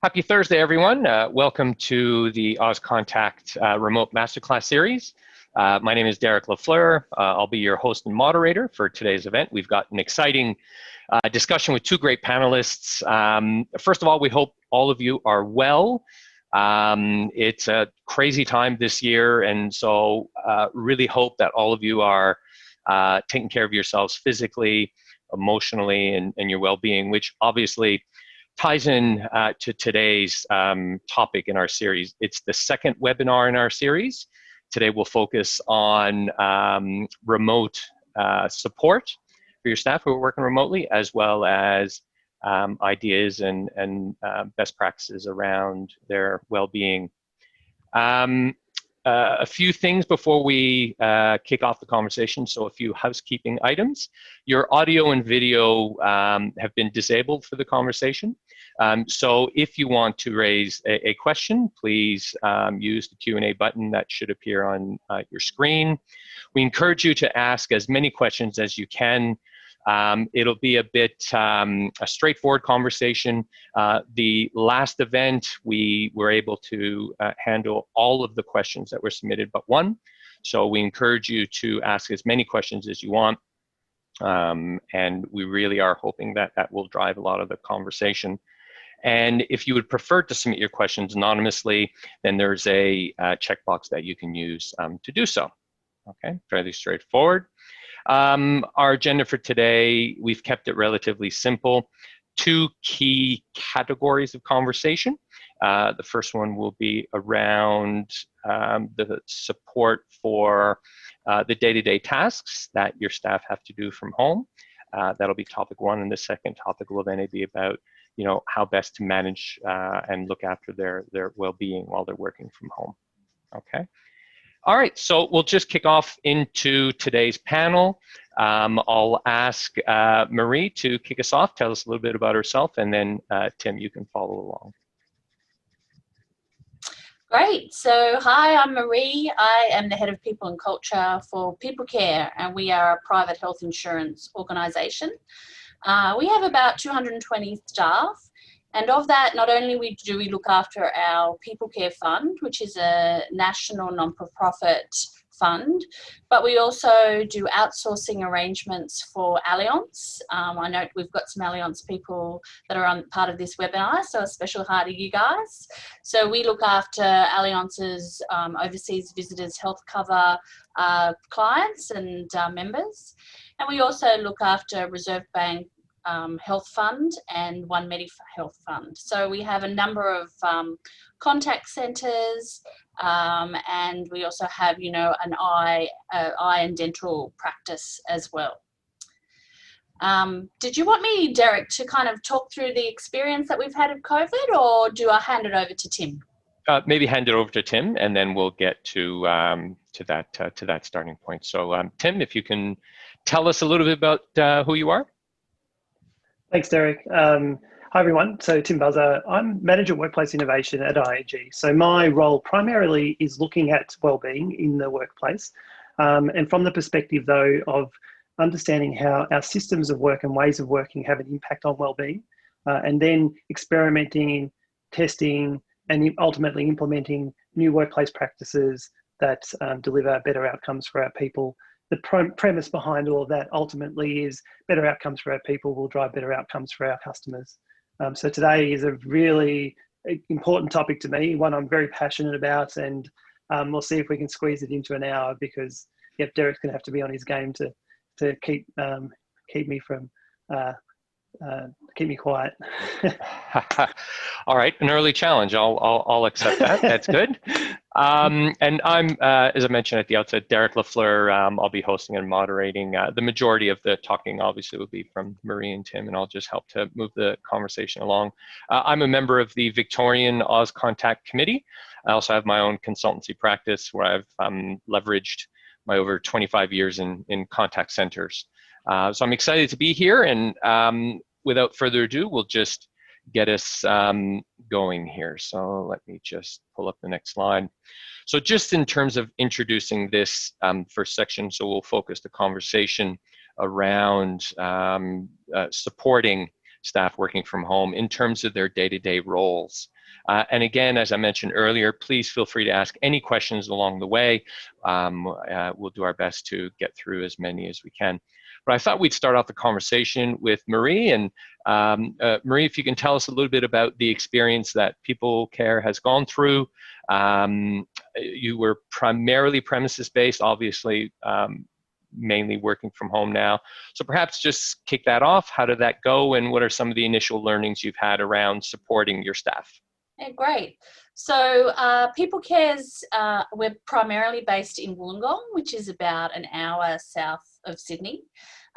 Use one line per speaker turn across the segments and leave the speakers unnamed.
Happy Thursday, everyone. Welcome to the Auscontact Remote Masterclass Series. My name is Derek Lafleur. I'll be your host and moderator for today's event. We've got an exciting discussion with two great panelists. First of all, we hope all of you are well. It's a crazy time this year, and so really hope that all of you are taking care of yourselves physically, emotionally, and your well-being, which obviously ties in to today's topic in our series. It's the second webinar in our series. Today we'll focus on remote support for your staff who are working remotely, as well as ideas and best practices around their well-being. A few things before we kick off the conversation, so a few housekeeping items. Your audio and video have been disabled for the conversation. So if you want to raise a question, please use the Q&A button that should appear on your screen. We encourage you to ask as many questions as you can. It'll be a bit a straightforward conversation. The last event, we were able to handle all of the questions that were submitted but one. So we encourage you to ask as many questions as you want. And we really are hoping that that will drive a lot of the conversation. And if you would prefer to submit your questions anonymously, then there's a checkbox that you can use to do so. Okay, fairly straightforward. Our agenda for today, we've kept it relatively simple. Two key categories of conversation. The first one will be around the support for the day-to-day tasks that your staff have to do from home. That'll be topic one, and the second topic will then be about how best to manage and look after their well-being while they're working from home. Okay. All right, so we'll just kick off into today's panel. I'll ask Marie to kick us off, tell us a little bit about herself, and then Tim, you can follow along.
Great. So hi, I'm Marie. I am the Head of People and Culture for People Care, and we are a private health insurance organisation. We have about 220 staff. And of that, not only do we look after our People Care Fund, which is a national non-for-profit fund, but we also do outsourcing arrangements for Allianz. I know we've got some Allianz people that are on part of this webinar, so a special hi to you guys. So we look after Allianz's overseas visitors health cover clients and members. And we also look after Reserve Bank Health Fund and One Health Fund. So we have a number of contact centres, and we also have, an eye and dental practice as well. Did you want me, Derek, to kind of talk through the experience that we've had of COVID, or do I hand it over to Tim?
Maybe hand it over to Tim, and then we'll get to that starting point. So, Tim, if you can tell us a little bit about who you are.
Thanks, Derek. Hi, everyone. So Tim Buzzer. I'm Manager Workplace Innovation at IAG. So my role primarily is looking at wellbeing in the workplace, and from the perspective, though, of understanding how our systems of work and ways of working have an impact on wellbeing, and then experimenting, testing, and ultimately implementing new workplace practices that deliver better outcomes for our people. The premise behind all of that ultimately is better outcomes for our people will drive better outcomes for our customers. So today is a really important topic to me, one I'm very passionate about, and we'll see if we can squeeze it into an hour, because Derek's going to have to be on his game to keep me from keep me quiet.
All right, an early challenge. I'll accept that. That's good. And I'm, as I mentioned at the outset, Derek Lafleur. I'll be hosting and moderating. The majority of the talking obviously will be from Marie and Tim, and I'll just help to move the conversation along. I'm a member of the Victorian Auscontact Committee. I also have my own consultancy practice where I've leveraged my over 25 years in contact centers. So I'm excited to be here, and without further ado, we'll just get us going here. So let me just pull up the next slide. So just in terms of introducing this first section, so we'll focus the conversation around supporting staff working from home in terms of their day-to-day roles. And again, as I mentioned earlier, please feel free to ask any questions along the way. We'll do our best to get through as many as we can. But I thought we'd start off the conversation with Marie. And Marie, if you can tell us a little bit about the experience that People Care has gone through. You were primarily premises-based, obviously mainly working from home now. So perhaps just kick that off. How did that go? And what are some of the initial learnings you've had around supporting your staff?
Yeah, great. So People Care's, we're primarily based in Wollongong, which is about an hour south of Sydney.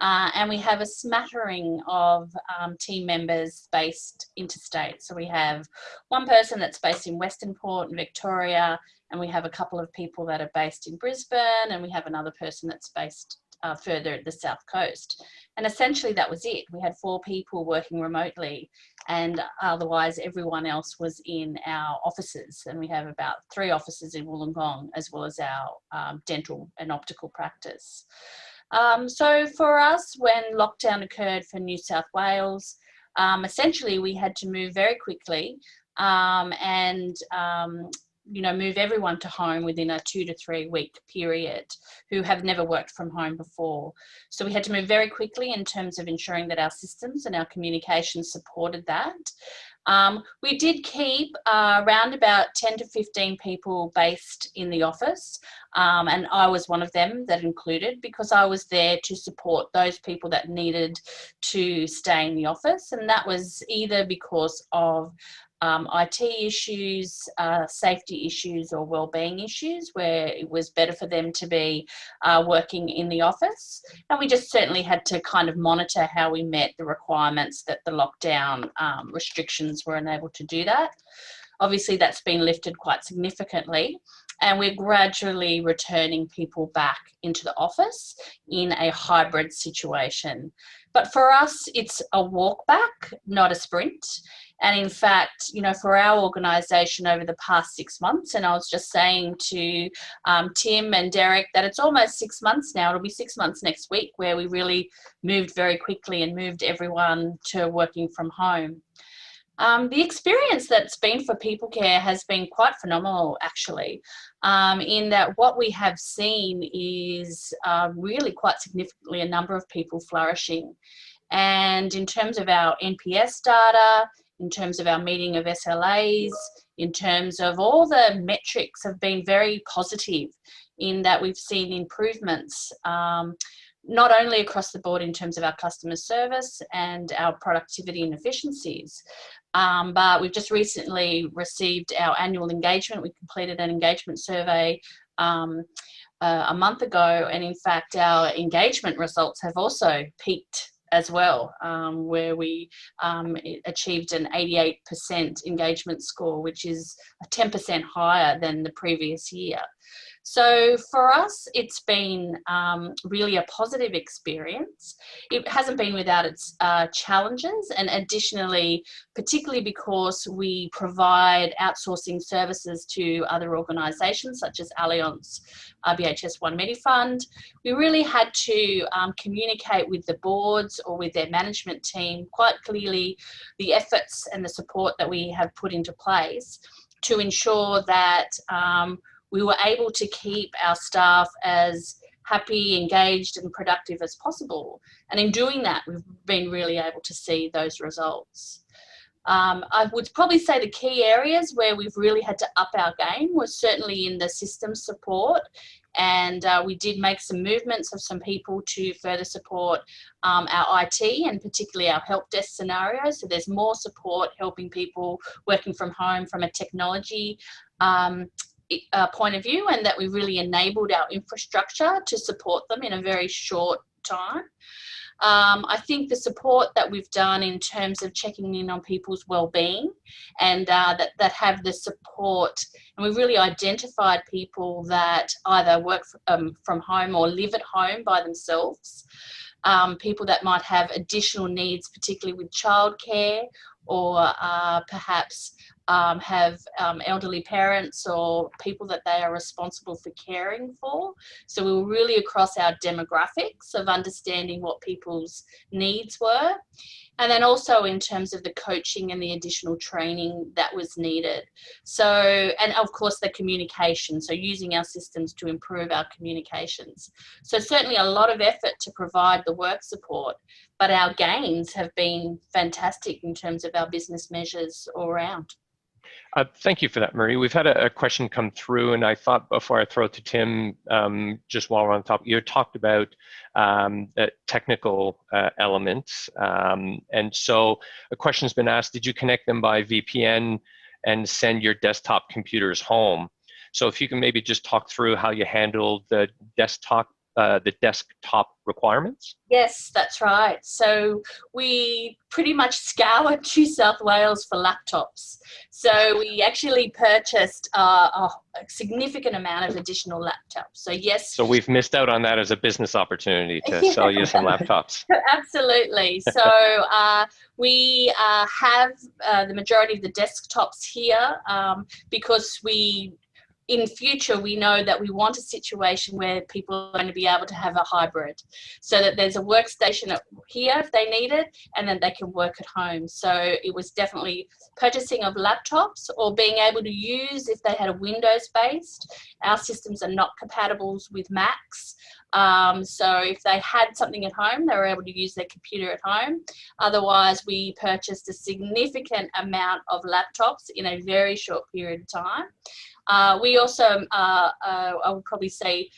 And we have a smattering of team members based interstate. So we have one person that's based in Western Port and Victoria, and we have a couple of people that are based in Brisbane, and we have another person that's based further at the south coast. And essentially that was it. We had 4 people working remotely, and otherwise everyone else was in our offices. And we have about 3 offices in Wollongong, as well as our dental and optical practice. So for us, when lockdown occurred for New South Wales, essentially we had to move very quickly and move everyone to home within a 2 to 3 week period who have never worked from home before. So we had to move very quickly in terms of ensuring that our systems and our communication supported that. We did keep around about 10 to 15 people based in the office, and I was one of them that included, because I was there to support those people that needed to stay in the office, and that was either because of IT issues, safety issues, or wellbeing issues, where it was better for them to be working in the office. And we just certainly had to kind of monitor how we met the requirements that the lockdown restrictions were unable to do that. Obviously, that's been lifted quite significantly, and we're gradually returning people back into the office in a hybrid situation. But for us, it's a walk back, not a sprint. And in fact, for our organisation over the past 6 months, and I was just saying to Tim and Derek that it's almost 6 months now, it'll be 6 months next week, where we really moved very quickly and moved everyone to working from home. The experience that's been for People Care has been quite phenomenal, actually, in that what we have seen is really quite significantly a number of people flourishing. And in terms of our NPS data, in terms of our meeting of SLAs, in terms of all the metrics have been very positive, in that we've seen improvements not only across the board in terms of our customer service and our productivity and efficiencies, but we've just recently received our annual engagement. We completed an engagement survey a month ago, and in fact our engagement results have also peaked as well, where we achieved an 88% engagement score, which is 10% higher than the previous year. So for us, it's been really a positive experience. It hasn't been without its challenges, and additionally, particularly because we provide outsourcing services to other organisations such as Allianz, BHS One Medifund, we really had to communicate with the boards or with their management team quite clearly the efforts and the support that we have put into place to ensure that we were able to keep our staff as happy, engaged and productive as possible. And in doing that, we've been really able to see those results. I would probably say the key areas where we've really had to up our game was certainly in the system support. And we did make some movements of some people to further support our IT and particularly our help desk scenarios. So there's more support helping people working from home from a technology point of view, and that we really enabled our infrastructure to support them in a very short time. I think the support that we've done in terms of checking in on people's well-being and that have the support, and we've really identified people that either work from home or live at home by themselves, people that might have additional needs, particularly with childcare, or perhaps have elderly parents or people that they are responsible for caring for. So we were really across our demographics of understanding what people's needs were. And then also in terms of the coaching and the additional training that was needed. So, and of course the communication, so using our systems to improve our communications. So certainly a lot of effort to provide the work support, but our gains have been fantastic in terms of our business measures all around.
Thank you for that, Marie. We've had a question come through, and I thought before I throw it to Tim, just while we're on top, you talked about technical elements. And so a question's been asked, did you connect them by VPN and send your desktop computers home? So if you can maybe just talk through how you handled the desktop requirements?
Yes, that's right. So we pretty much scoured New South Wales for laptops. So we actually purchased a significant amount of additional laptops. So yes.
So we've missed out on that as a business opportunity to sell you some laptops.
Absolutely. So we have the majority of the desktops here because in future, we know that we want a situation where people are going to be able to have a hybrid, so that there's a workstation here if they need it, and then they can work at home. So it was definitely purchasing of laptops, or being able to use, if they had a Windows-based, our systems are not compatible with Macs. So if they had something at home, they were able to use their computer at home. Otherwise, we purchased a significant amount of laptops in a very short period of time. We also, I would probably say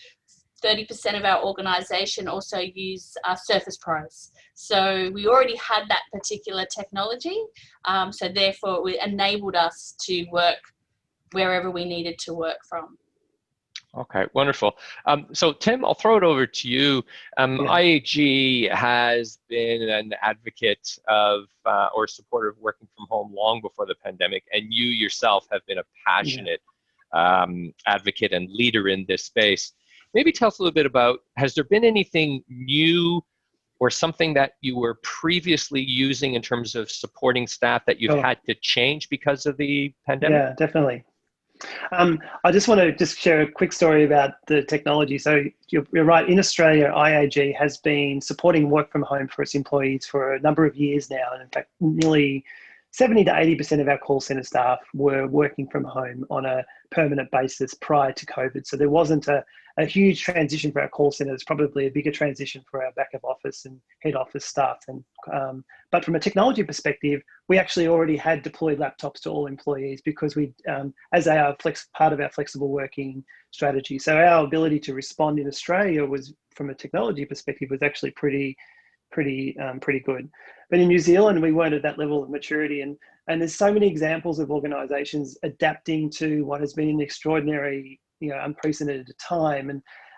30% of our organisation also use Surface Pros. So we already had that particular technology. So therefore, it enabled us to work wherever we needed to work from.
Okay, wonderful. So Tim, I'll throw it over to you. IAG has been an advocate of or supporter of working from home long before the pandemic, and you yourself have been a passionate advocate and leader in this space. Maybe tell us a little bit about, has there been anything new or something that you were previously using in terms of supporting staff that you've had to change because of the pandemic?
Yeah, definitely. I just want to share a quick story about the technology. So you're right, in Australia, IAG has been supporting work from home for its employees for a number of years now. And in fact, nearly 70 to 80% of our call centre staff were working from home on a permanent basis prior to COVID. So there wasn't a huge transition for our call centres, probably a bigger transition for our back of office and head office staff. And but from a technology perspective, we actually already had deployed laptops to all employees because we, as they are part of our flexible working strategy. So our ability to respond in Australia was, from a technology perspective, was actually pretty good. But in New Zealand, we weren't at that level of maturity, and there's so many examples of organisations adapting to what has been an extraordinary, unprecedented time.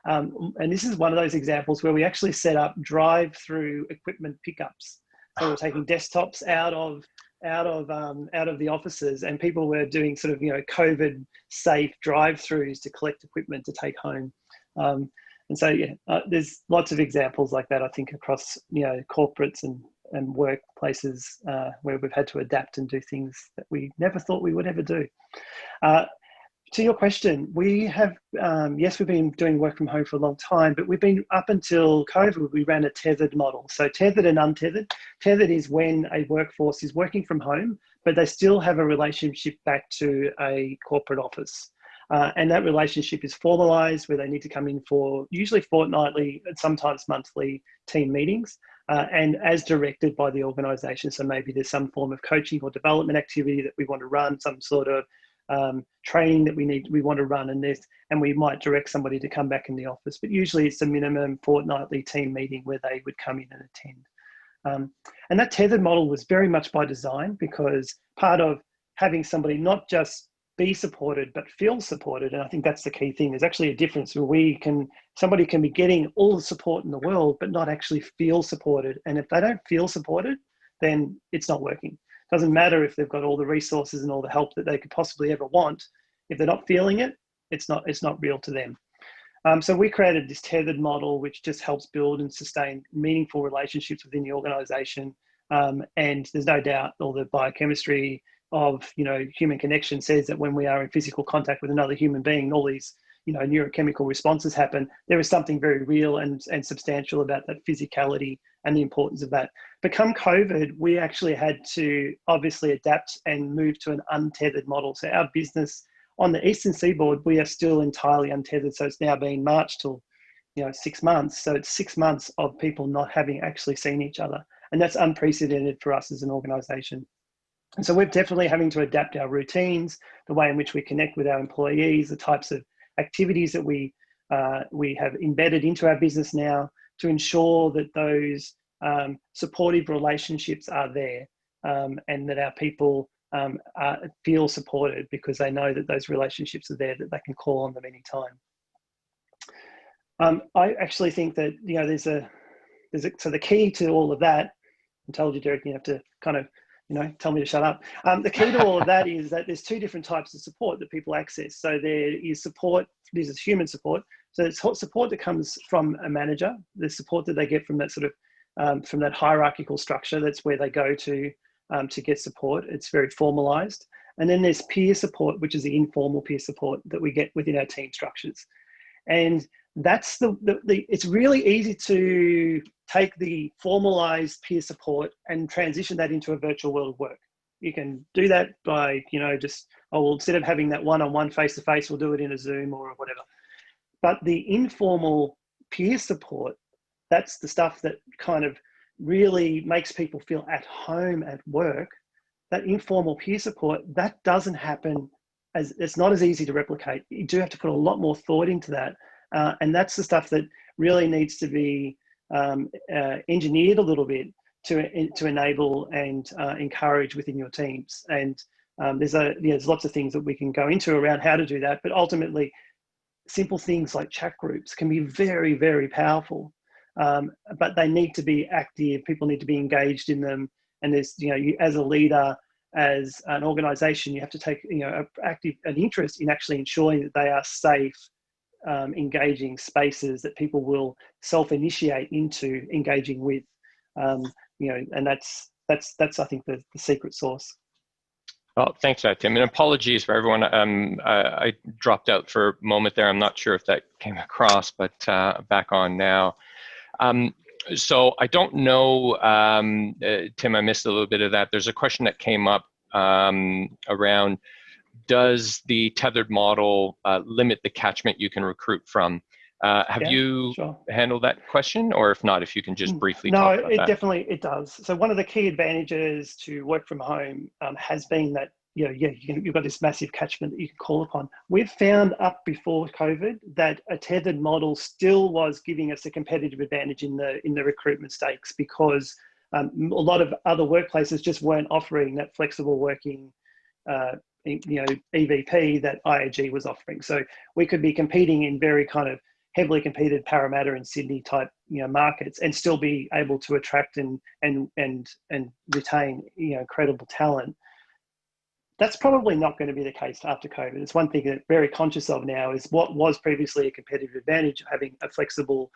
And this is one of those examples where we actually set up drive-through equipment pickups. So we're taking desktops out of the offices, and people were doing sort of COVID safe drive-throughs to collect equipment to take home. And so, there's lots of examples like that, I think, across, corporates and workplaces where we've had to adapt and do things that we never thought we would ever do. To your question, we have, yes, we've been doing work from home for a long time, but we've been, up until COVID, we ran a tethered model. So tethered and untethered. Tethered is when a workforce is working from home, but they still have a relationship back to a corporate office. And that relationship is formalized, where they need to come in for usually fortnightly and sometimes monthly team meetings, and as directed by the organization. So maybe there's some form of coaching or development activity that we want to run, some sort of training that we want to run, and we might direct somebody to come back in the office. But usually it's a minimum fortnightly team meeting where they would come in and attend. And that tethered model was very much by design, because part of having somebody not just be supported but feel supported, and I think that's the key thing. There's actually a difference where somebody can be getting all the support in the world but not actually feel supported. And if they don't feel supported, then it's not working. It doesn't matter if they've got all the resources and all the help that they could possibly ever want. If they're not feeling it, it's not real to them. So we created this tethered model, which just helps build and sustain meaningful relationships within the organization. And there's no doubt all the biochemistry of human connection says that when we are in physical contact with another human being, all these neurochemical responses happen. There is something very real and substantial about that physicality and the importance of that. But come COVID, we actually had to obviously adapt and move to an untethered model. So our business on the Eastern Seaboard, we are still entirely untethered. So it's now been March till 6 months. So it's 6 months of people not having actually seen each other. And that's unprecedented for us as an organisation. And so we're definitely having to adapt our routines, the way in which we connect with our employees, the types of activities that we have embedded into our business now to ensure that those supportive relationships are there, and that our people feel supported because they know that those relationships are there, that they can call on them anytime. I actually think that so the key to all of that, I told you, Derek, you have to kind of tell me to shut up. The key to all of that is that there's two different types of support that people access. So there is support, this is human support. So it's support that comes from a manager, the support that they get from that sort of, from that hierarchical structure. That's where they go to get support. It's very formalized. And then there's peer support, which is the informal peer support that we get within our team structures. And that's it's really easy to take the formalized peer support and transition that into a virtual world of work. You can do that by, instead of having that one-on-one face-to-face, we'll do it in a Zoom or whatever. But the informal peer support, that's the stuff that kind of really makes people feel at home at work. That informal peer support, that doesn't happen, it's not as easy to replicate. You do have to put a lot more thought into that. And that's the stuff that really needs to be engineered a little bit to enable and encourage within your teams. And there's lots of things that we can go into around how to do that. But ultimately, simple things like chat groups can be very, very powerful. But they need to be active. People need to be engaged in them. And there's, you, as a leader, as an organisation, you have to take an interest in actually ensuring that they are safe, engaging spaces that people will self-initiate into engaging with, and that's I think the secret sauce.
Well, thanks for that, Tim, and apologies for everyone. I dropped out for a moment there. I'm not sure if that came across, but back on now. So I don't know, Tim, I missed a little bit of that. There's a question that came up around, does the tethered model limit the catchment you can recruit from? Have you handled that question? Or if not, if you can just briefly talk about that. No,
definitely it does. So one of the key advantages to work from home has been that you've got this massive catchment that you can call upon. We've found up before COVID that a tethered model still was giving us a competitive advantage in the recruitment stakes, because a lot of other workplaces just weren't offering that flexible working EVP that IAG was offering. So we could be competing in very kind of heavily competed Parramatta and Sydney type markets and still be able to attract and retain credible talent. That's probably not going to be the case after COVID. It's one thing that I'm very conscious of now is what was previously a competitive advantage, having a flexible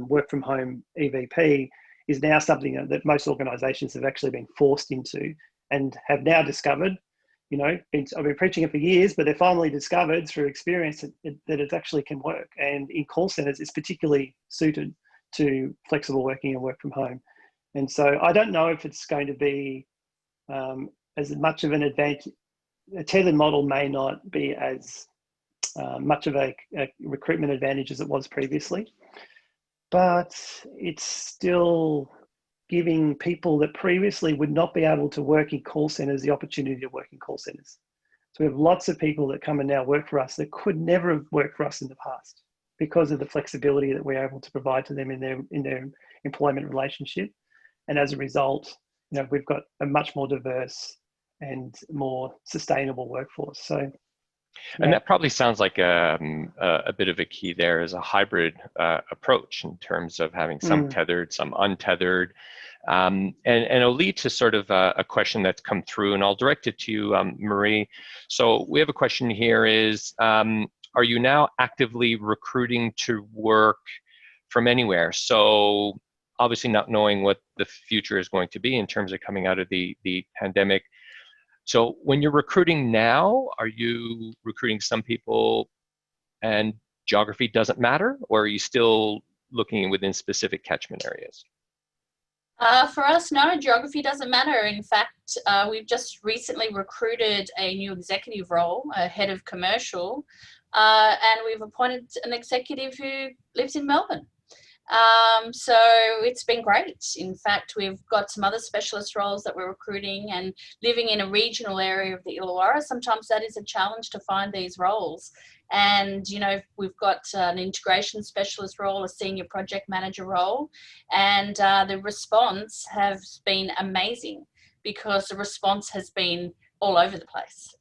work from home EVP, is now something that most organisations have actually been forced into and have now discovered. I've been preaching it for years, but they've finally discovered through experience that it actually can work. And in call centres, it's particularly suited to flexible working and work from home. And so I don't know if it's going to be as much of an advantage. A tethered model may not be as much of a recruitment advantage as it was previously, but it's still giving people that previously would not be able to work in call centres the opportunity to work in call centres. So we have lots of people that come and now work for us that could never have worked for us in the past because of the flexibility that we're able to provide to them in their employment relationship. And as a result, we've got a much more diverse and more sustainable workforce. So,
and that probably sounds like a bit of a key there is a hybrid approach in terms of having some tethered, some untethered. And it'll lead to sort of a question that's come through, and I'll direct it to you, Marie. So we have a question here is, are you now actively recruiting to work from anywhere? So obviously not knowing what the future is going to be in terms of coming out of the pandemic. So when you're recruiting now, are you recruiting some people and geography doesn't matter, or are you still looking within specific catchment areas?
For us, no, geography doesn't matter. In fact, we've just recently recruited a new executive role, a head of commercial, and we've appointed an executive who lives in Melbourne. So it's been great. In fact, we've got some other specialist roles that we're recruiting, and living in a regional area of the Illawarra, sometimes that is a challenge to find these roles. And, you know, we've got an integration specialist role, a senior project manager role, and the response has been amazing because the response has been all over the place.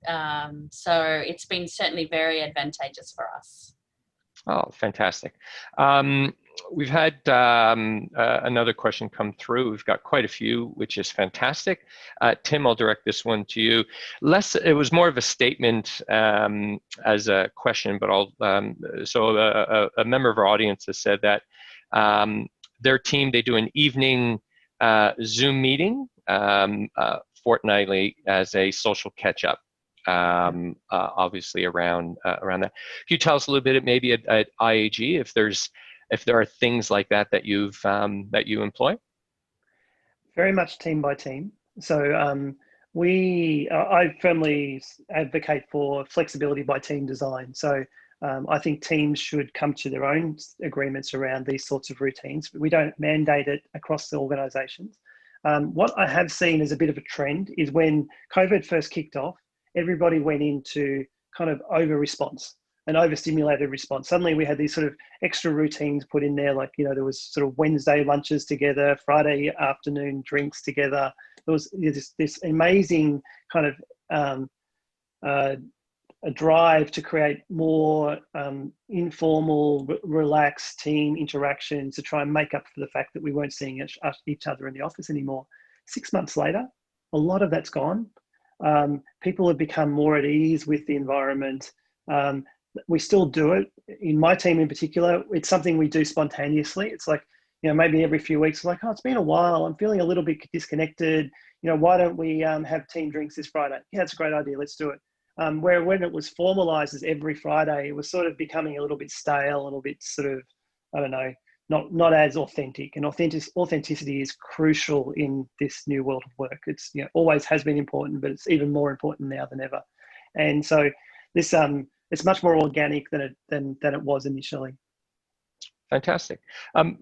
So it's been certainly very advantageous for us.
Oh, fantastic. We've had another question come through. We've got quite a few, which is fantastic. Tim, I'll direct this one to you. It was more of a statement as a question, but a member of our audience has said that their team, they do an evening Zoom meeting fortnightly as a social catch-up. Obviously around that. Can you tell us a little bit, maybe at IAG, if there are things like that that you employ?
Very much team by team. So I firmly advocate for flexibility by team design. So I think teams should come to their own agreements around these sorts of routines. We don't mandate it across the organisations. What I have seen as a bit of a trend is when COVID first kicked off, everybody went into kind of over-response, an overstimulated response. Suddenly we had these sort of extra routines put in there, like, you know, there was sort of Wednesday lunches together, Friday afternoon drinks together. There was this amazing kind of a drive to create more informal, relaxed team interaction to try and make up for the fact that we weren't seeing each other in the office anymore. 6 months later, a lot of that's gone. People have become more at ease with the environment. We still do it. In my team in particular, it's something we do spontaneously. It's like, you know, maybe every few weeks, like, oh, it's been a while, I'm feeling a little bit disconnected. You know, why don't we have team drinks this Friday? Yeah, it's a great idea, let's do it. Where when it was formalized as every Friday, it was sort of becoming a little bit stale, a little bit sort of, I don't know, not as authentic. And authenticity is crucial in this new world of work. It's, you know, always has been important, but it's even more important now than ever. And so this it's much more organic than it was initially.
Fantastic.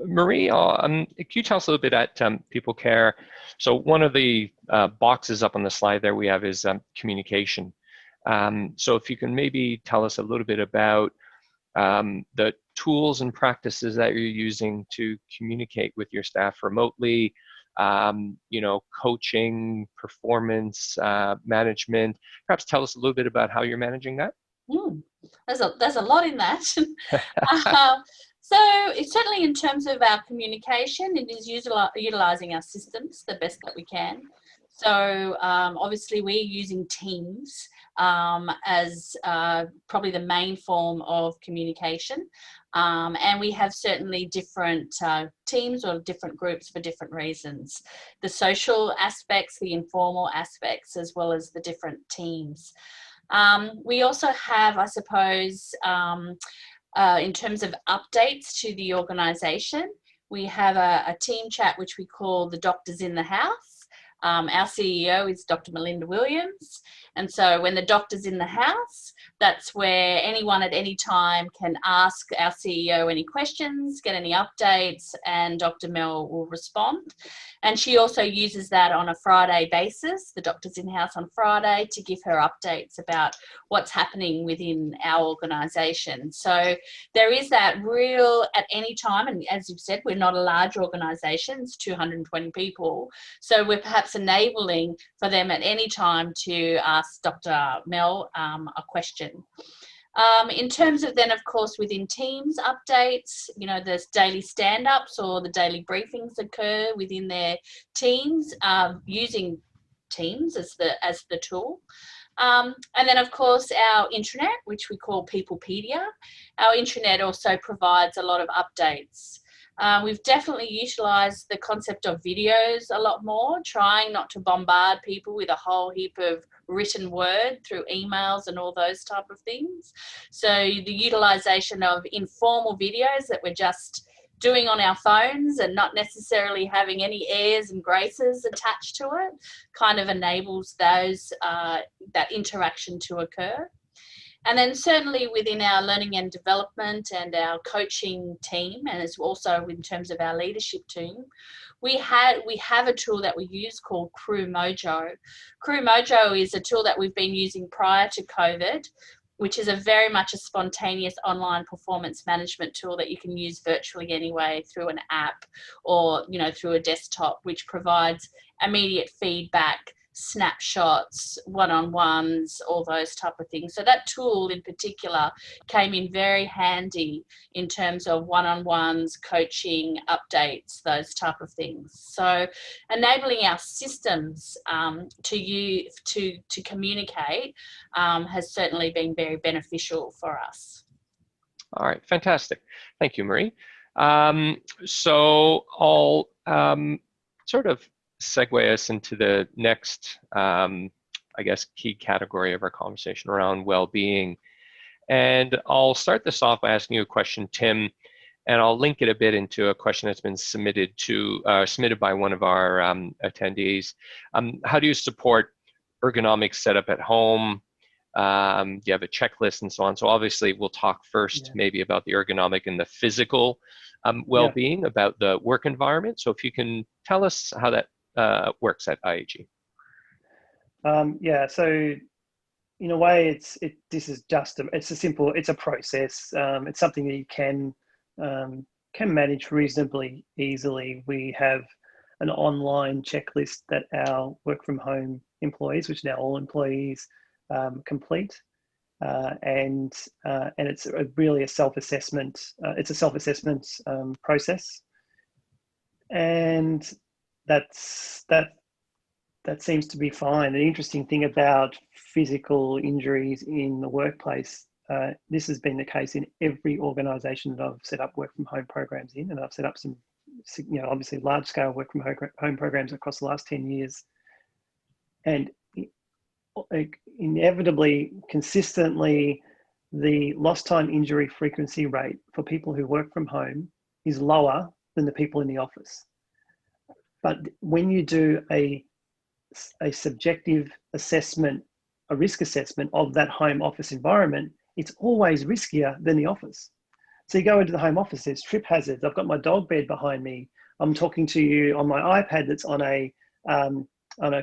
Marie, can you tell us a little bit at People Care? So one of the boxes up on the slide there we have is communication. So if you can maybe tell us a little bit about the tools and practices that you're using to communicate with your staff remotely, you know, coaching, performance, management. Perhaps tell us a little bit about how you're managing that.
There's a lot in that. So it's certainly in terms of our communication, it is utilizing our systems the best that we can. So obviously we're using Teams as probably the main form of communication. And we have certainly different teams or different groups for different reasons. The social aspects, the informal aspects, as well as the different teams. We also have, I suppose, in terms of updates to the organisation, we have a team chat which we call the Doctors in the House. Our CEO is Dr. Melinda Williams. And so when the doctor's in the house, that's where anyone at any time can ask our CEO any questions, get any updates, and Dr. Mel will respond. And she also uses that on a Friday basis, the doctor's in-house on Friday, to give her updates about what's happening within our organisation. So there is that real, at any time, and as you've said, we're not a large organisation, it's 220 people. So we're perhaps enabling for them at any time to ask Dr. Mel a question. In terms of then, of course, within Teams updates, you know, there's daily stand-ups or the daily briefings occur within their teams using Teams as the tool. And then, of course, our intranet, which we call Peoplepedia. Our intranet also provides a lot of updates. We've definitely utilised the concept of videos a lot more, trying not to bombard people with a whole heap of written word through emails and all those type of things. So the utilisation of informal videos that we're just doing on our phones and not necessarily having any airs and graces attached to it kind of enables those that interaction to occur. And then certainly within our learning and development and our coaching team, and as also in terms of our leadership team, we have a tool that we use called Crew Mojo. Crew Mojo is a tool that we've been using prior to COVID, which is very much a spontaneous online performance management tool that you can use virtually anyway through an app or, you know, through a desktop, which provides immediate feedback, snapshots, one-on-ones, all those type of things. So that tool in particular came in very handy in terms of one-on-ones, coaching, updates, those type of things. So enabling our systems to communicate has certainly been very beneficial for us.
All right, fantastic. Thank you, Marie. So I'll sort of segue us into the next, I guess, key category of our conversation around well-being. And I'll start this off by asking you a question, Tim, and I'll link it a bit into a question that's been submitted by one of our attendees. How do you support ergonomic setup at home? Do you have a checklist and so on? So obviously we'll talk first maybe about the ergonomic and the physical well-being, about the work environment. So if you can tell us how that works at IAG.
So in a way, it's a process. It's something that you can manage reasonably easily. We have an online checklist that our work from home employees, which now all employees, complete, and it's really a self-assessment. It's a self-assessment process, and that seems to be fine. The interesting thing about physical injuries in the workplace, this has been the case in every organisation that I've set up work from home programs in, and I've set up some, obviously large scale work from home programs across the last 10 years, and inevitably, consistently, the lost time injury frequency rate for people who work from home is lower than the people in the office. But when you do a subjective assessment, a risk assessment of that home office environment, it's always riskier than the office. So you go into the home office, there's trip hazards. I've got my dog bed behind me. I'm talking to you on my iPad that's on a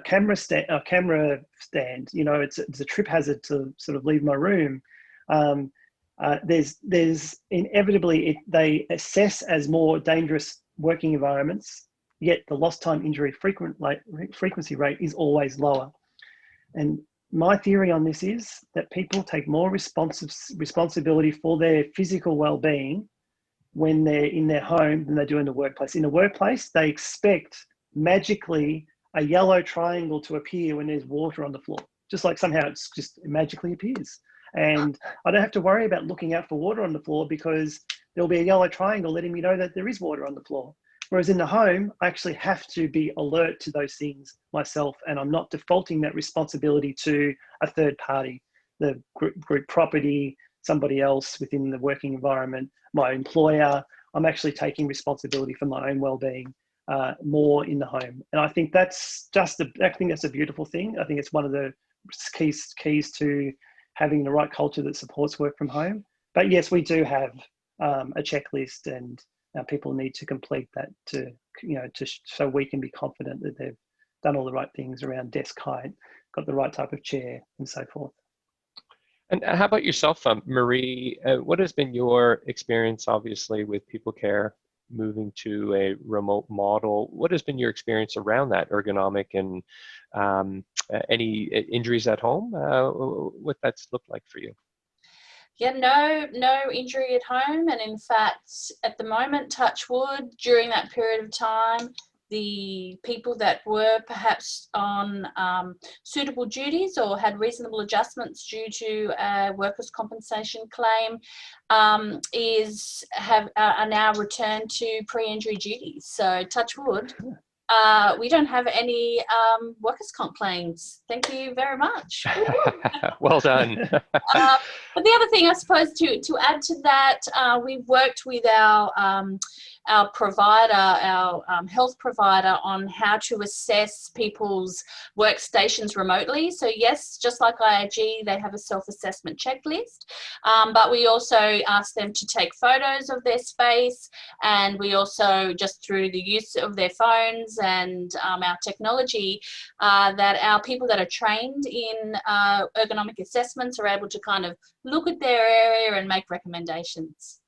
camera stand. It's a trip hazard to sort of leave my room. There's inevitably they assess as more dangerous working environments, yet the lost time injury frequency rate is always lower. And my theory on this is that people take more responsibility for their physical well-being when they're in their home than they do in the workplace. In the workplace, they expect magically a yellow triangle to appear when there's water on the floor, just like somehow it magically appears. And I don't have to worry about looking out for water on the floor because there'll be a yellow triangle letting me know that there is water on the floor. Whereas in the home, I actually have to be alert to those things myself, and I'm not defaulting that responsibility to a third party, the group property, somebody else within the working environment, my employer. I'm actually taking responsibility for my own well-being more in the home. And I think that's a beautiful thing. I think it's one of the keys to having the right culture that supports work from home. But yes, we do have a checklist, and people need to complete that so we can be confident that they've done all the right things around desk height, got the right type of chair, and so forth.
And how about yourself, Marie? What has been your experience, obviously, with People Care moving to a remote model? What has been your experience around that ergonomic and any injuries at home? What that's looked like for you?
Yeah, no injury at home. And in fact, at the moment, touch wood, during that period of time, the people that were perhaps on suitable duties or had reasonable adjustments due to a workers' compensation claim are now returned to pre-injury duties. So touch wood. We don't have any workers' comp claims. Thank you very much.
Well done.
But the other thing, I suppose, to add to that, we've worked with our our provider, our health provider, on how to assess people's workstations remotely. So yes, just like IAG, they have a self-assessment checklist, but we also ask them to take photos of their space, and we also, just through the use of their phones and our technology, that our people that are trained in ergonomic assessments are able to kind of look at their area and make recommendations.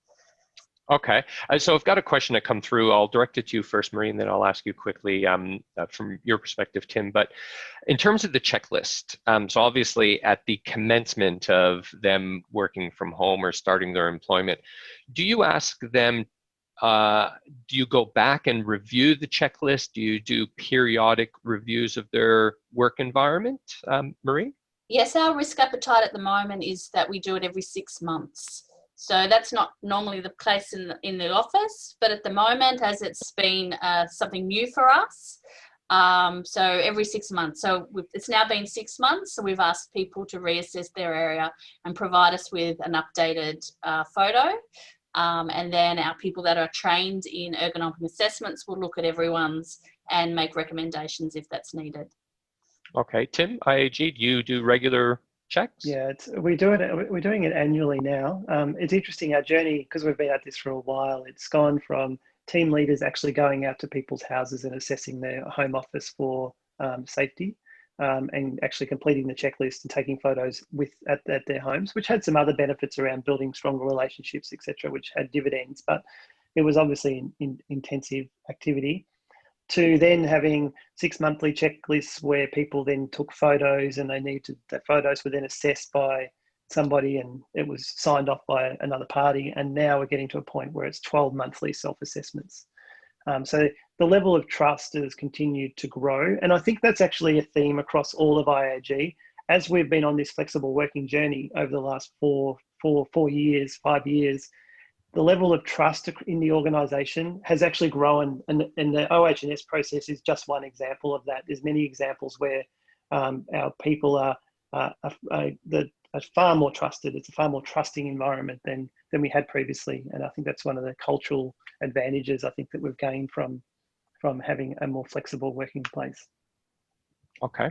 Okay, so I've got a question that come through. I'll direct it to you first, Marie, and then I'll ask you quickly from your perspective, Tim. But in terms of the checklist, so obviously at the commencement of them working from home or starting their employment, do you ask them, do you go back and review the checklist? Do you do periodic reviews of their work environment, Marie?
Yes, our risk appetite at the moment is that we do it every 6 months. So that's not normally the case in the office, but at the moment, as it's been something new for us, so every 6 months. So it's now been 6 months, so we've asked people to reassess their area and provide us with an updated photo. And then our people that are trained in ergonomic assessments will look at everyone's and make recommendations if that's needed. Okay,
Tim, IAG, do you do regular checks?
Yeah, we're doing it annually now. It's interesting, our journey, because we've been at this for a while, it's gone from team leaders actually going out to people's houses and assessing their home office for safety, and actually completing the checklist and taking photos at their homes, which had some other benefits around building stronger relationships, etc., which had dividends, but it was obviously intensive activity, to then having 6 monthly checklists where people then took photos, and the photos were then assessed by somebody and it was signed off by another party. And now we're getting to a point where it's 12 monthly self-assessments. So the level of trust has continued to grow. And I think that's actually a theme across all of IAG. As we've been on this flexible working journey over the last 5 years, the level of trust in the organisation has actually grown, and the OH&S process is just one example of that. There's many examples where our people are far more trusted. It's a far more trusting environment than we had previously, and I think that's one of the cultural advantages I think that we've gained from having a more flexible working place.
Okay.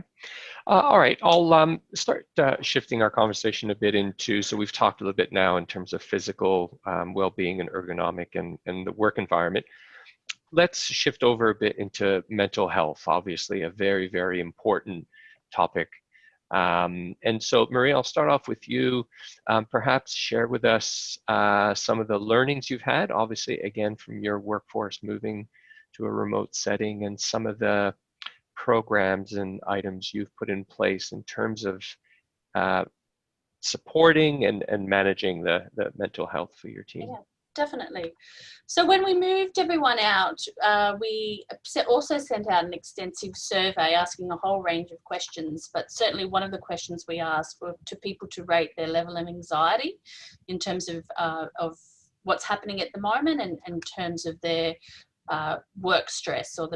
All right. I'll start shifting our conversation a bit into, so we've talked a little bit now in terms of physical well-being and ergonomic and the work environment. Let's shift over a bit into mental health, obviously a very, very important topic. And so, Marie, I'll start off with you. Perhaps share with us some of the learnings you've had, obviously, again, from your workforce moving to a remote setting, and some of the programs and items you've put in place in terms of supporting and managing the mental health for your team.
Yeah, definitely. So when we moved everyone out, we also sent out an extensive survey asking a whole range of questions, but certainly one of the questions we asked were to people to rate their level of anxiety in terms of what's happening at the moment, and in terms of their work stress, or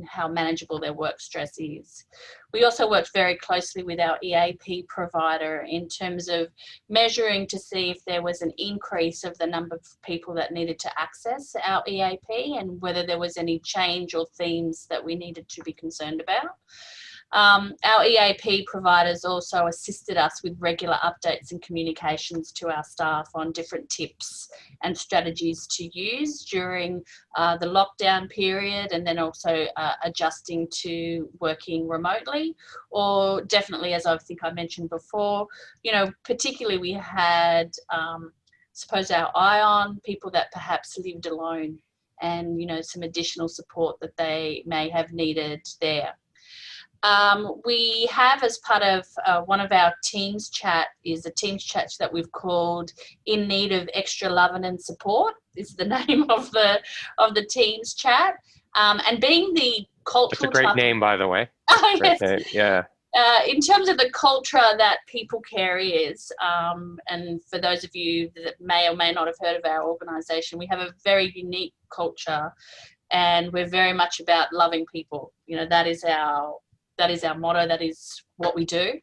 how manageable their work stress is. We also worked very closely with our EAP provider in terms of measuring to see if there was an increase of the number of people that needed to access our EAP, and whether there was any change or themes that we needed to be concerned about. Our EAP providers also assisted us with regular updates and communications to our staff on different tips and strategies to use during the lockdown period, and then also adjusting to working remotely, or definitely, as I think I mentioned before, particularly we had, suppose, our eye on people that perhaps lived alone, and, some additional support that they may have needed there. We have, as part of one of our Teams chat, is a Teams chat that we've called "In Need of Extra Loving and Support" is the name of the Teams chat. And being the cultural,
it's a great name, by the way.
Oh, yes.
Name. Yeah.
In terms of the culture that People Care is, and for those of you that may or may not have heard of our organisation, we have a very unique culture, and we're very much about loving people. That is our motto. That is what we do.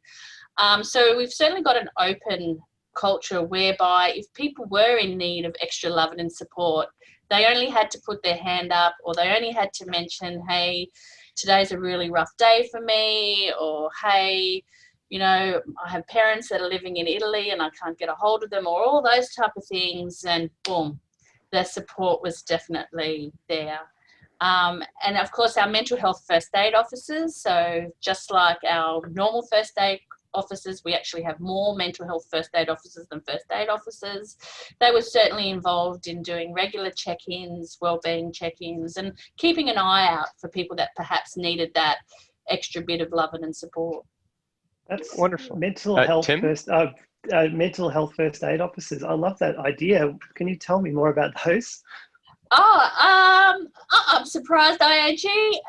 So we've certainly got an open culture whereby if people were in need of extra love and support, they only had to put their hand up, or they only had to mention, hey, today's a really rough day for me, or hey, you know, I have parents that are living in Italy and I can't get a hold of them, or all those type of things, and boom, the support was definitely there. And of course, our mental health first aid officers, so just like our normal first aid officers, we actually have more mental health first aid officers than first aid officers. They were certainly involved in doing regular check-ins, wellbeing check-ins, and keeping an eye out for people that perhaps needed that extra bit of loving and support.
That's
Wonderful.
Mental health
Tim?
mental health first aid officers. I love that idea. Can you tell me more about those?
I'm surprised IAG,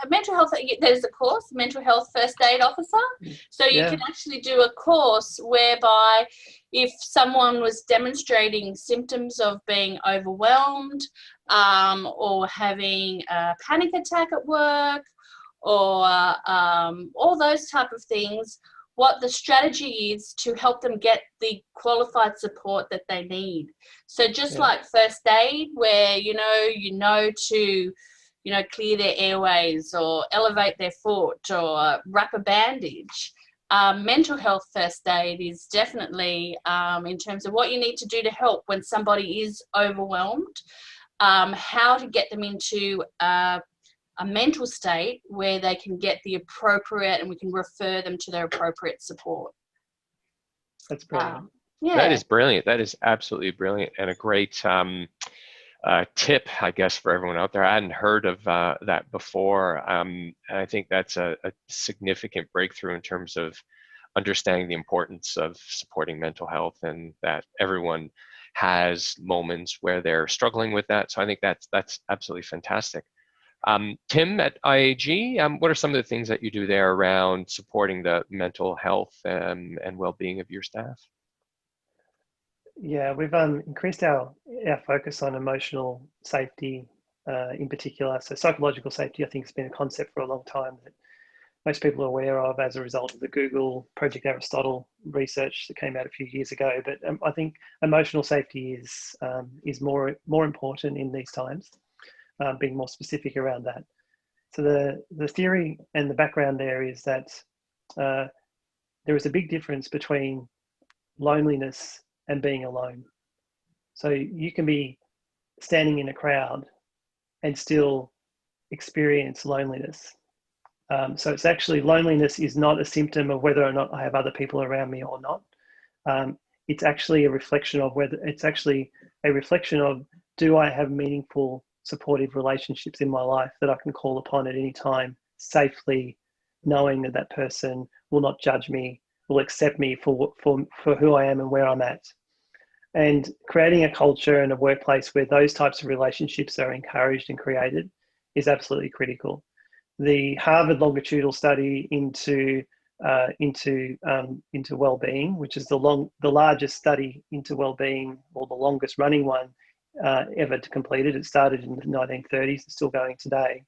mental health, there's a course, mental health first aid officer. So you can actually do a course whereby if someone was demonstrating symptoms of being overwhelmed, or having a panic attack at work, or all those type of things, what the strategy is to help them get the qualified support that they need. So just like first aid, where you know to clear their airways or elevate their foot or wrap a bandage, mental health first aid is definitely in terms of what you need to do to help when somebody is overwhelmed, how to get them into a mental state where they can get the appropriate, and we can refer them to their appropriate support.
That's brilliant.
That is brilliant. That is absolutely brilliant, and a great tip, I guess, for everyone out there. I hadn't heard of that before. And I think that's a significant breakthrough in terms of understanding the importance of supporting mental health, and that everyone has moments where they're struggling with that. So I think that's absolutely fantastic. Tim, at IAG, what are some of the things that you do there around supporting the mental health and well-being of your staff?
Yeah, we've increased our focus on emotional safety in particular. So psychological safety, I think, has been a concept for a long time that most people are aware of as a result of the Google Project Aristotle research that came out a few years ago. But I think emotional safety is more important in these times. Being more specific around that. So the theory and the background there is that there is a big difference between loneliness and being alone. So you can be standing in a crowd and still experience loneliness. So it's actually, loneliness is not a symptom of whether or not I have other people around me or not. It's actually a reflection of do I have meaningful supportive relationships in my life that I can call upon at any time safely, knowing that that person will not judge me, will accept me for who I am and where I'm at. And creating a culture and a workplace where those types of relationships are encouraged and created is absolutely critical. The Harvard longitudinal study into well-being, which is the largest study into well-being, or the longest running one ever completed. It started in the 1930s, it's still going today.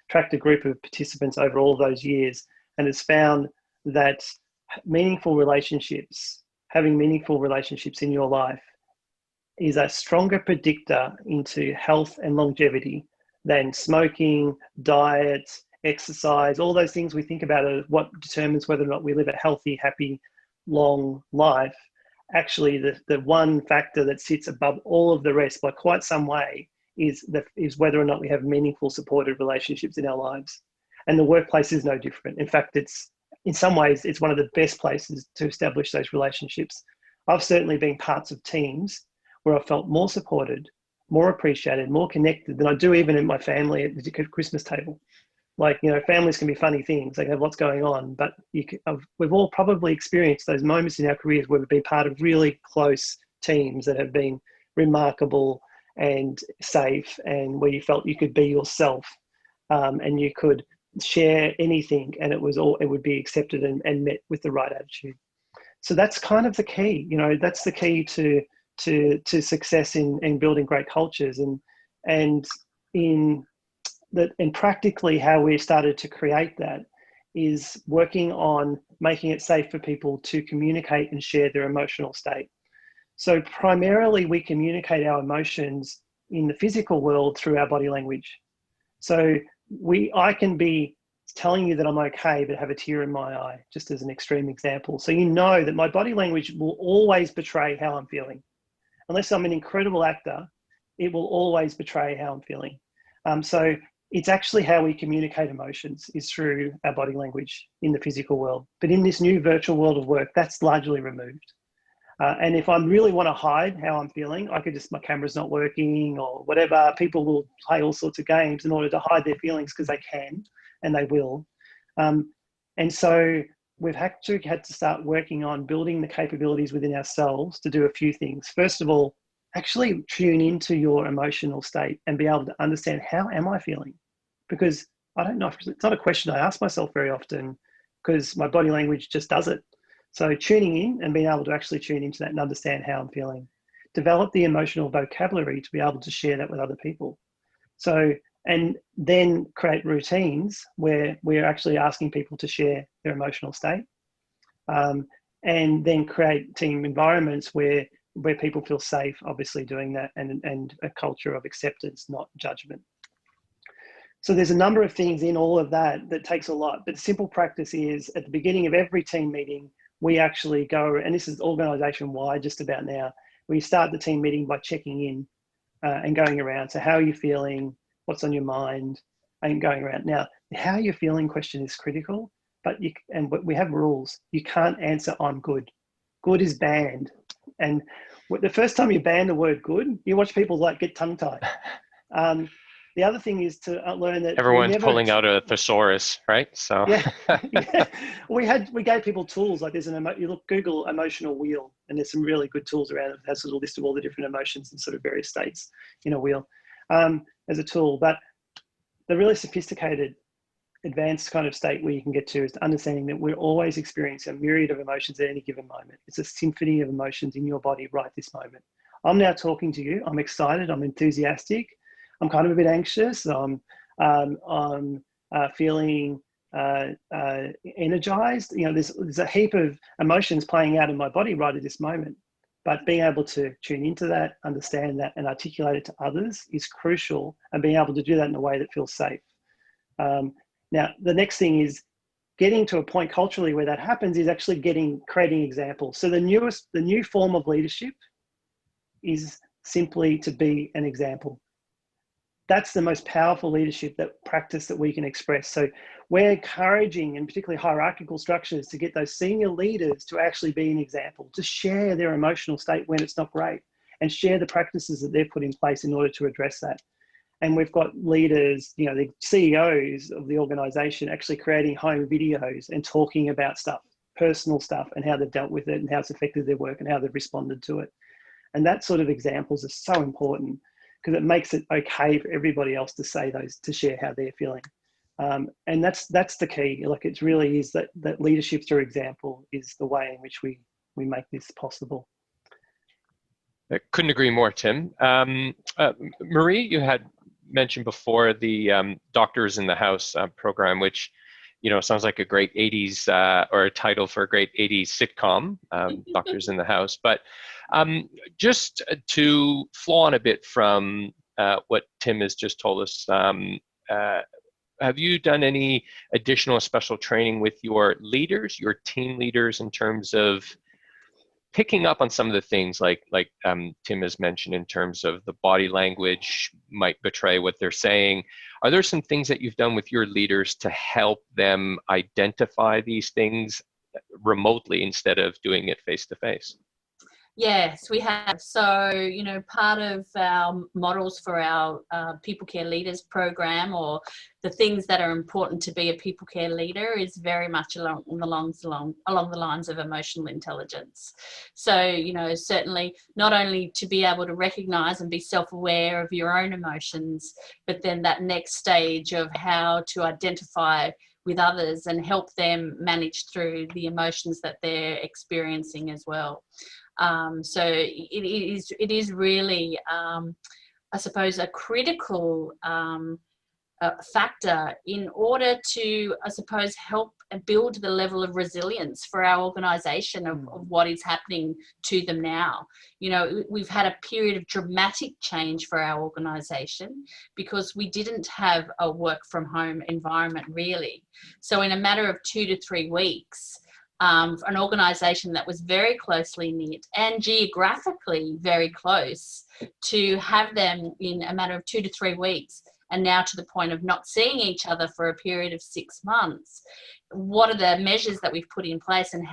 Tracked a group of participants over all those years, and has found that having meaningful relationships in your life is a stronger predictor into health and longevity than smoking, diet, exercise, all those things we think about are what determines whether or not we live a healthy, happy, long life. Actually, the one factor that sits above all of the rest by quite some way is whether or not we have meaningful, supported relationships in our lives. And the workplace is no different. In fact, in some ways, it's one of the best places to establish those relationships. I've certainly been parts of teams where I felt more supported, more appreciated, more connected than I do even in my family at the Christmas table. Like, families can be funny things. They have lots going on, but we've all probably experienced those moments in our careers where we've been part of really close teams that have been remarkable and safe, and where you felt you could be yourself, and you could share anything, and it would be accepted and met with the right attitude. So that's kind of the key. That's the key to success in building great cultures, and practically how we started to create that is working on making it safe for people to communicate and share their emotional state. So primarily we communicate our emotions in the physical world through our body language. So I can be telling you that I'm okay, but have a tear in my eye, just as an extreme example. So you know that my body language will always betray how I'm feeling. Unless I'm an incredible actor, it will always betray how I'm feeling. So it's actually how we communicate emotions is through our body language in the physical world. But in this new virtual world of work, that's largely removed. And if I really want to hide how I'm feeling, I could just, my camera's not working or whatever. People will play all sorts of games in order to hide their feelings because they can and they will. And so we've had to start working on building the capabilities within ourselves to do a few things. First of all, actually tune into your emotional state and be able to understand, how am I feeling? Because I don't know, it's not a question I ask myself very often because my body language just does it. So tuning in and being able to actually tune into that and understand how I'm feeling. Develop the emotional vocabulary to be able to share that with other people. So, and then create routines where we're actually asking people to share their emotional state. And then create team environments where people feel safe, obviously doing that, and a culture of acceptance, not judgment. So there's a number of things in all of that that takes a lot, but the simple practice is at the beginning of every team meeting, we actually go, and this is organisation-wide just about now, we start the team meeting by checking in and going around. So how are you feeling? What's on your mind? And going around. Now, the how you're feeling question is critical, but we have rules. You can't answer I'm good. Good is banned. And the first time you ban the word good, you watch people like get tongue-tied. The other thing is to learn that
everyone's pulling out a thesaurus, right? So
yeah. We gave people tools like you Google emotional wheel, and there's some really good tools around it. It has a little list of all the different emotions in sort of various states in a wheel as a tool. But the really sophisticated, advanced kind of state where you can get to is understanding that we're always experiencing a myriad of emotions at any given moment. It's a symphony of emotions in your body right this moment. I'm now talking to you. I'm excited. I'm enthusiastic. I'm kind of a bit anxious. I'm feeling energized. You know, there's a heap of emotions playing out in my body right at this moment. But being able to tune into that, understand that, and articulate it to others is crucial, and being able to do that in a way that feels safe. Now, the next thing is getting to a point culturally where that happens is actually creating examples. So the new form of leadership is simply to be an example. That's the most powerful leadership practice that we can express. So we're encouraging, and particularly hierarchical structures, to get those senior leaders to actually be an example, to share their emotional state when it's not great, and share the practices that they've put in place in order to address that. And we've got leaders, you know, the CEOs of the organization actually creating home videos and talking about stuff, personal stuff, and how they've dealt with it and how it's affected their work and how they've responded to it. And that sort of examples are so important, because it makes it okay for everybody else to say to share how they're feeling. And that's the key. Like, it really is that leadership through example is the way in which we make this possible.
I couldn't agree more, Tim. Marie, you had mentioned before the Doctors in the House program, which, you know, sounds like a great 80s or a title for a great 80s sitcom, Doctors in the House. But just to flow on a bit from what Tim has just told us, have you done any additional special training with your leaders, your team leaders, in terms of picking up on some of the things like Tim has mentioned in terms of the body language might betray what they're saying? Are there some things that you've done with your leaders to help them identify these things remotely instead of doing it face-to-face?
Yes, we have. So, you know, part of our models for our People Care Leaders program, or the things that are important to be a people care leader, is very much along the lines of emotional intelligence. So, you know, certainly not only to be able to recognize and be self-aware of your own emotions, but then that next stage of how to identify with others and help them manage through the emotions that they're experiencing as well. So it is really, I suppose, a critical factor in order to, I suppose, help build the level of resilience for our organisation of what is happening to them now. You know, we've had a period of dramatic change for our organisation because we didn't have a work from home environment really. So in a matter of 2 to 3 weeks, an organisation that was very closely knit and geographically very close, to have them in a matter of 2 to 3 weeks, and now to the point of not seeing each other for a period of 6 months. What are the measures that we've put in place, and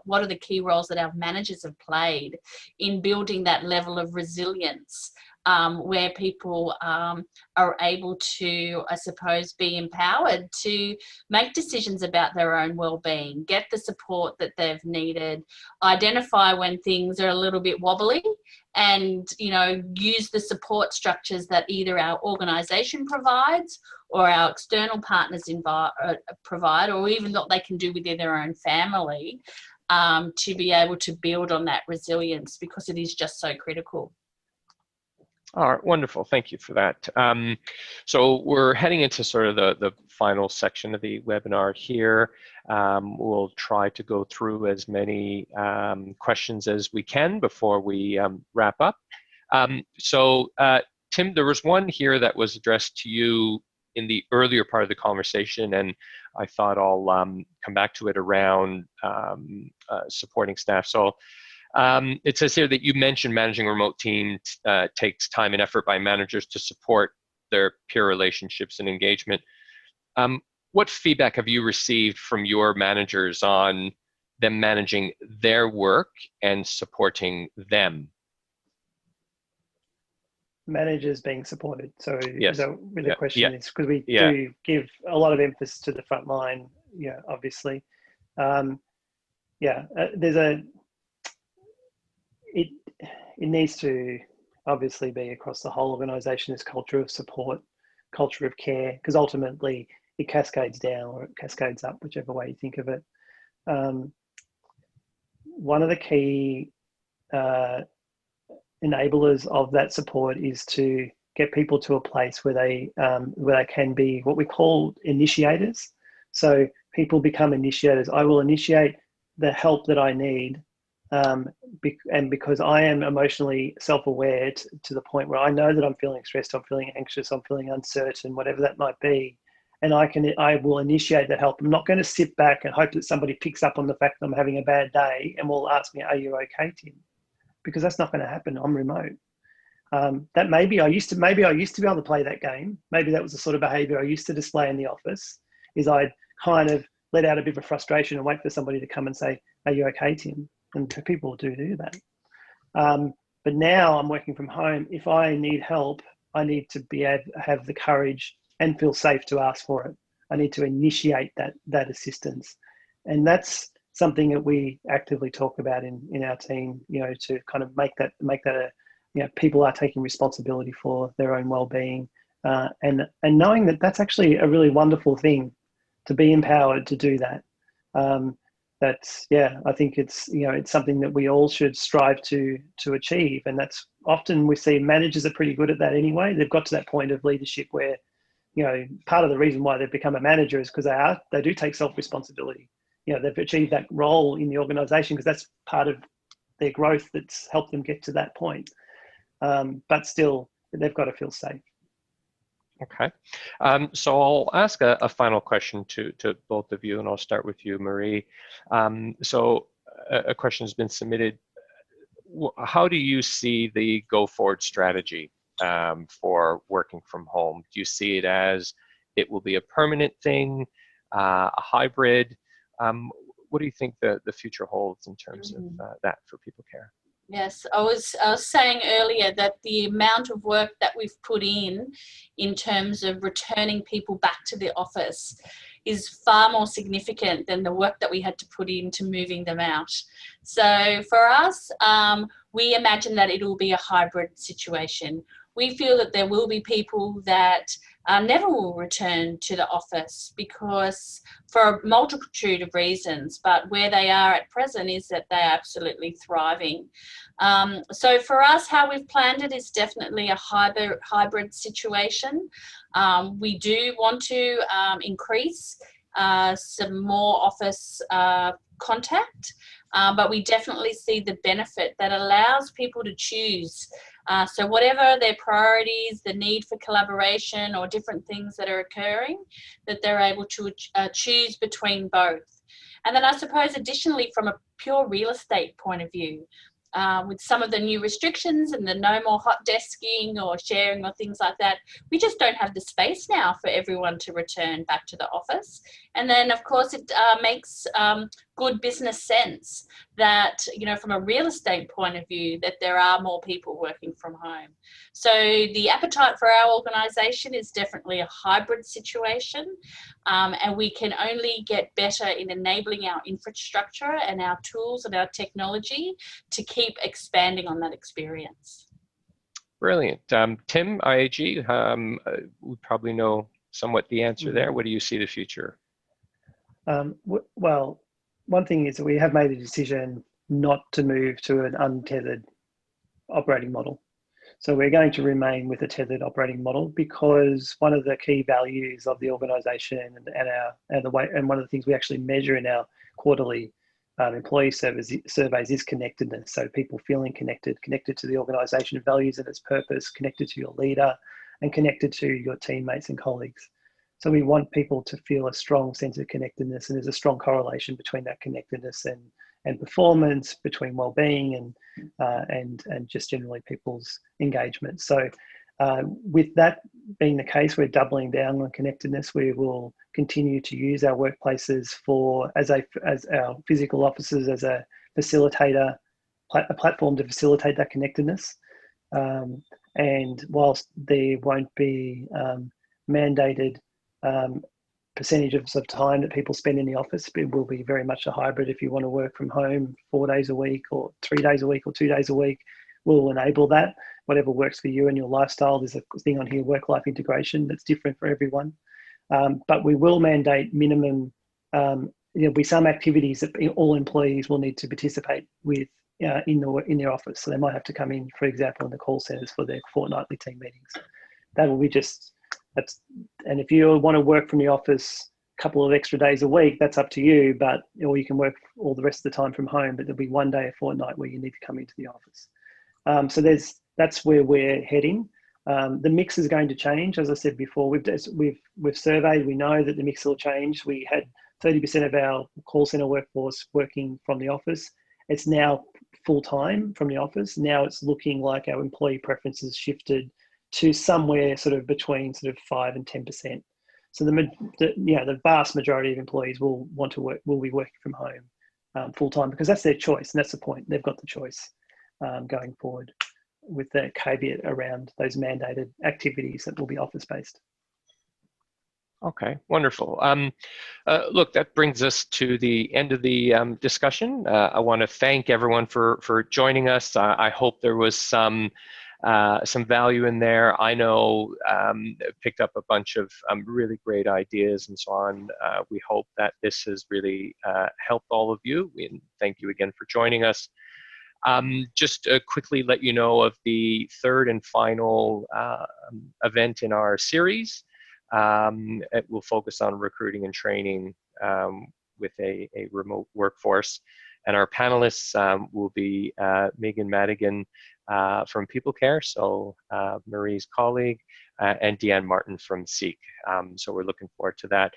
what are the key roles that our managers have played in building that level of resilience, where people are able to, I suppose, be empowered to make decisions about their own well-being, get the support that they've needed, identify when things are a little bit wobbly, and, you know, use the support structures that either our organisation provides or our external partners provide, or even what they can do within their own family, to be able to build on that resilience, because it is just so critical.
All right, wonderful. Thank you for that. So we're heading into sort of the final section of the webinar here. We'll try to go through as many questions as we can before we wrap up. So Tim, there was one here that was addressed to you in the earlier part of the conversation, and I thought I'll come back to it around supporting staff. So it says here that you mentioned managing remote teams takes time and effort by managers to support their peer relationships and engagement. What feedback have you received from your managers on them managing their work and supporting them?
Managers being supported. So
yes.
Is that where the question is? Because we
Yeah.
do give a lot of emphasis to the front line, obviously. It needs to obviously be across the whole organisation, this culture of support, culture of care, because ultimately it cascades down or it cascades up, whichever way you think of it. One of the key enablers of that support is to get people to a place where they can be what we call initiators. So people become initiators. I will initiate the help that I need, and because I am emotionally self-aware to the point where I know that I'm feeling stressed, I'm feeling anxious, I'm feeling uncertain, whatever that might be, and I will initiate that help. I'm not going to sit back and hope that somebody picks up on the fact that I'm having a bad day and will ask me, "Are you okay, Tim?" Because that's not going to happen. I'm remote. That maybe I used to be able to play that game. Maybe that was the sort of behaviour I used to display in the office. Is I'd kind of let out a bit of frustration and wait for somebody to come and say, "Are you okay, Tim?" And people do that. But now I'm working from home. If I need help, I need to be able to have the courage and feel safe to ask for it. I need to initiate that assistance, and that's something that we actively talk about in our team. To kind of make that people are taking responsibility for their own well-being, and knowing that that's actually a really wonderful thing, to be empowered to do that. I think it's something that we all should strive to achieve, and that's often we see managers are pretty good at that anyway. They've got to that point of leadership where part of the reason why they've become a manager is because they do take self-responsibility. They've achieved that role in the organisation because that's part of their growth that's helped them get to that point. But still, they've got to feel safe.
Okay, so I'll ask a final question to both of you, and I'll start with you, Marie. So a question has been submitted. How do you see the go-forward strategy for working from home? Do you see it as it will be a permanent thing, a hybrid? What do you think the future holds in terms of that for people care?
Yes, I was saying earlier that the amount of work that we've put in terms of returning people back to the office is far more significant than the work that we had to put into moving them out. So for us, we imagine that it will be a hybrid situation. we feel that there will be people that never will return to the office because for a multitude of reasons, but where they are at present is that they're absolutely thriving. So for us, how we've planned it is definitely a hybrid situation. We do want to increase some more office contact, but we definitely see the benefit that allows people to choose. So whatever their priorities, the need for collaboration or different things that are occurring, that they're able to choose between both. And then I suppose additionally from a pure real estate point of view, with some of the new restrictions and the no more hot desking or sharing or things like that, we just don't have the space now for everyone to return back to the office. And then, of course, it makes good business sense that, you know, from a real estate point of view, that there are more people working from home. So the appetite for our organisation is definitely a hybrid situation, and we can only get better in enabling our infrastructure and our tools and our technology to keep expanding on that experience.
Brilliant. Tim, IAG, we probably know somewhat the answer there. What do you see the future?
Well, one thing is that we have made a decision not to move to an untethered operating model. So we're going to remain with a tethered operating model because one of the key values of the organisation and one of the things we actually measure in our quarterly employee surveys is connectedness. So people feeling connected to the organisation values and its purpose, connected to your leader, and connected to your teammates and colleagues. So we want people to feel a strong sense of connectedness, and there's a strong correlation between that connectedness and performance, between well-being and just generally people's engagement. So with that being the case, we're doubling down on connectedness. We will continue to use our workplaces as our physical offices as a facilitator, a platform to facilitate that connectedness. And whilst there won't be mandated percentages of time that people spend in the office, it will be very much a hybrid. If you want to work from home 4 days a week or 3 days a week or 2 days a week, we'll enable that. Whatever works for you and your lifestyle. There's a thing on here, work-life integration, that's different for everyone. But we will mandate minimum, there'll be some activities that all employees will need to participate with in their office. So they might have to come in, for example, in the call centres for their fortnightly team meetings. That will be and if you want to work from the office a couple of extra days a week, that's up to you, or you can work all the rest of the time from home, but there'll be 1 day a fortnight where you need to come into the office. So that's where we're heading. The mix is going to change. As I said before, we've surveyed, we know that the mix will change. We had 30% of our call center workforce working from the office. It's now full-time from the office. Now it's looking like our employee preferences shifted to somewhere sort of between 5 and 10%. So the vast majority of employees will be working from home full-time because that's their choice, and that's the point. They've got the choice going forward, with the caveat around those mandated activities that will be office-based.
Okay, wonderful. Look, that brings us to the end of the discussion. I want to thank everyone for joining us. I hope there was some value in there. I know picked up a bunch of really great ideas and so on. We hope that this has really helped all of you. And thank you again for joining us. Just quickly let you know of the third and final event in our series. It will focus on recruiting and training with a remote workforce. And our panelists will be Megan Madigan from People Care, so Marie's colleague, and Deanne Martin from SEEK. So we're looking forward to that.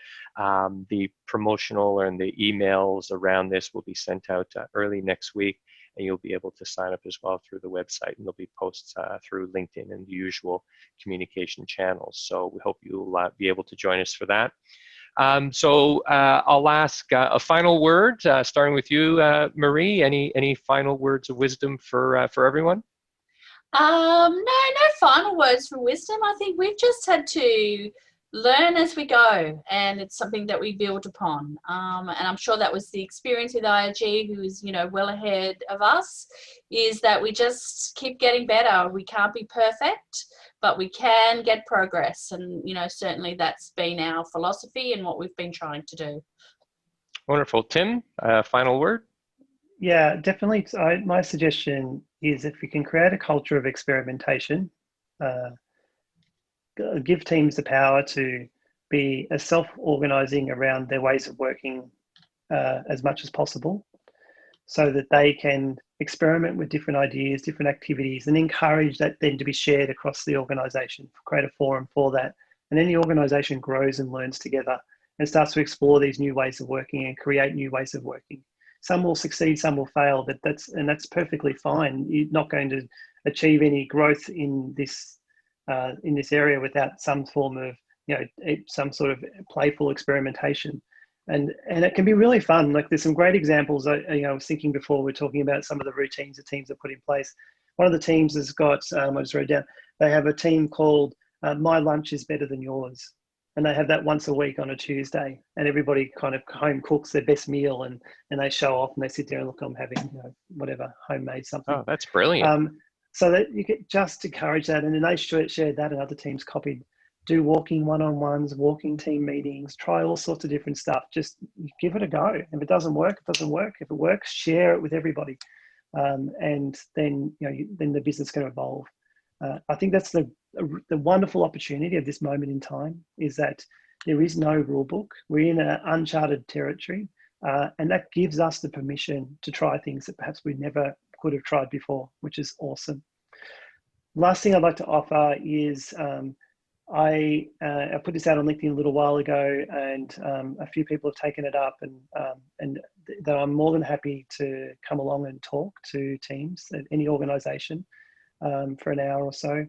The promotional and the emails around this will be sent out early next week, and you'll be able to sign up as well through the website, and there'll be posts through LinkedIn and the usual communication channels. So we hope you'll be able to join us for that. So I'll ask a final word, starting with you, Marie. Any final words of wisdom for everyone?
No final words for wisdom. I think we've just had to learn as we go, and it's something that we build upon. And I'm sure that was the experience with IAG, who is, well ahead of us, is that we just keep getting better. We can't be perfect, but we can get progress. And, certainly that's been our philosophy and what we've been trying to do.
Wonderful. Tim, final word?
Yeah, definitely. My suggestion is if we can create a culture of experimentation, give teams the power to be self-organizing around their ways of working as much as possible, so that they can experiment with different ideas, different activities, and encourage that then to be shared across the organization, create a forum for that. And then the organization grows and learns together and starts to explore these new ways of working and create new ways of working. Some will succeed, some will fail, but that's perfectly fine. You're not going to achieve any growth in this area without some form of, some sort of playful experimentation. And it can be really fun. Like, there's some great examples. I was thinking before, we're talking about some of the routines the teams have put in place. One of the teams has got, I just wrote down, they have a team called My Lunch is Better Than Yours. And they have that once a week on a Tuesday, and everybody kind of home cooks their best meal, and they show off and they sit there and look, I'm having whatever, homemade something.
Oh, that's brilliant.
So that you get just encourage that, and then they shared that, and other teams copied. Do walking one-on-ones, walking team meetings, try all sorts of different stuff. Just give it a go. If it doesn't work, it doesn't work. If it works, share it with everybody, and then then the business can evolve. I think that's the wonderful opportunity of this moment in time, is that there is no rule book. We're in an uncharted territory, and that gives us the permission to try things that perhaps we never could have tried before, which is awesome. Last thing I'd like to offer is I put this out on LinkedIn a little while ago, and a few people have taken it up, and that I'm more than happy to come along and talk to teams at any organisation for an hour or so,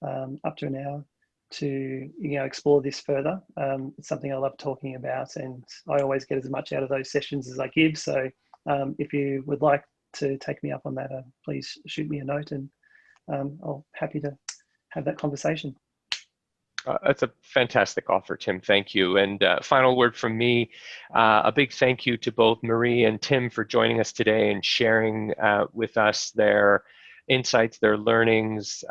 up to an hour, to explore this further. It's something I love talking about, and I always get as much out of those sessions as I give. So if you would like to take me up on that, please shoot me a note, and I'll happy to have that conversation.
That's a fantastic offer, Tim. Thank you. And final word from me, a big thank you to both Marie and Tim for joining us today and sharing with us their insights, their learnings.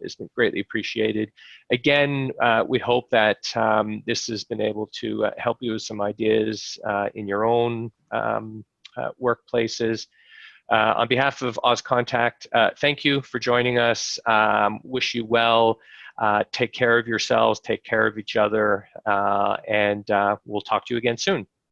It's been greatly appreciated. Again, we hope that this has been able to help you with some ideas in your own workplaces. On behalf of Auscontact, thank you for joining us. Wish you well. Take care of yourselves, take care of each other, and we'll talk to you again soon.